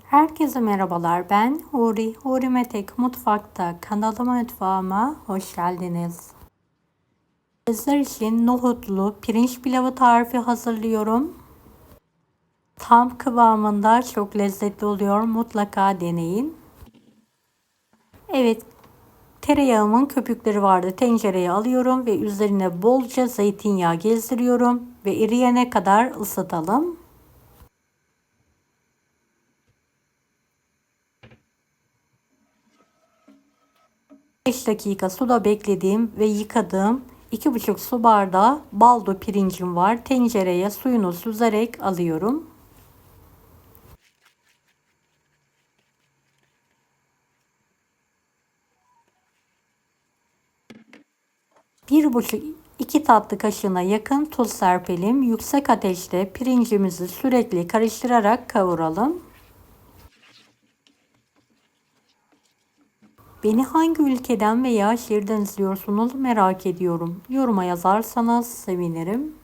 Herkese merhabalar. Ben Huri. Huri Metek Mutfak'ta mutfağıma hoş geldiniz. Sizler için nohutlu pirinç pilavı tarifi hazırlıyorum. Tam kıvamında çok lezzetli oluyor. Mutlaka deneyin. Evet, tereyağımın köpükleri vardı. Tencereye alıyorum ve üzerine bolca zeytinyağı gezdiriyorum ve eriyene kadar ısıtalım. 5 dakika suda beklediğim ve yıkadığım 2,5 su bardağı baldo pirincim var. Tencereye suyunu süzerek alıyorum. Bir buçuk 2 tatlı kaşığına yakın tuz serpelim. Yüksek ateşte pirincimizi sürekli karıştırarak kavuralım. Beni hangi ülkeden veya şehirden izliyorsunuz merak ediyorum. Yoruma yazarsanız sevinirim.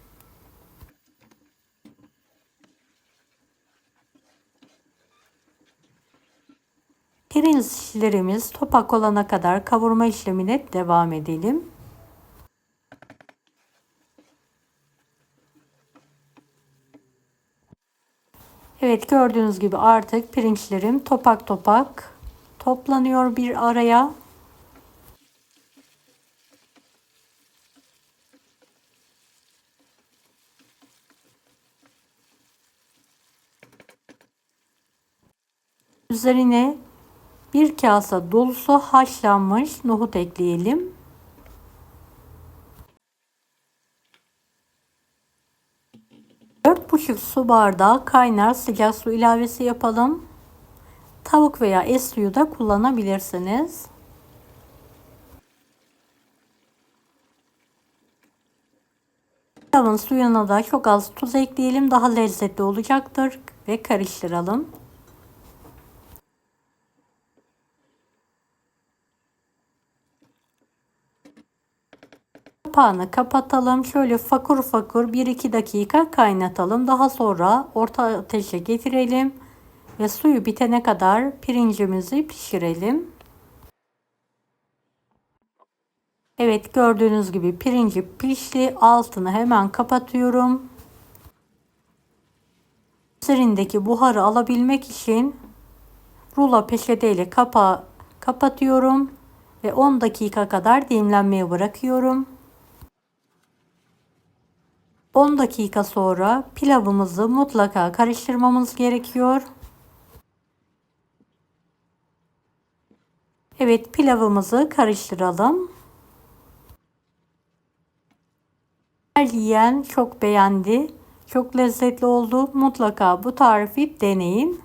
Pirinçlerimiz topak olana kadar kavurma işlemine devam edelim. Evet, gördüğünüz gibi artık pirinçlerim topak topak toplanıyor bir araya. Üzerine bir kase dolusu haşlanmış nohut ekleyelim. Dört buçuk su bardağı kaynar sıcak su ilavesi yapalım. Tavuk veya et suyu da kullanabilirsiniz. Pilavın suyuna da çok az tuz ekleyelim. Daha lezzetli olacaktır ve karıştıralım. Kapağını kapatalım. Şöyle fakur fakur 1-2 dakika kaynatalım. Daha sonra orta ateşe getirelim ve suyu bitene kadar pirincimizi pişirelim. Evet, gördüğünüz gibi pirinci pişti. Altını hemen kapatıyorum. Üzerindeki buharı alabilmek için rulo peçete ile kapağı kapatıyorum ve 10 dakika kadar dinlenmeye bırakıyorum. 10 dakika sonra pilavımızı mutlaka karıştırmamız gerekiyor. Evet, pilavımızı karıştıralım. Her yiyen çok beğendi. Çok lezzetli oldu. Mutlaka bu tarifi deneyin.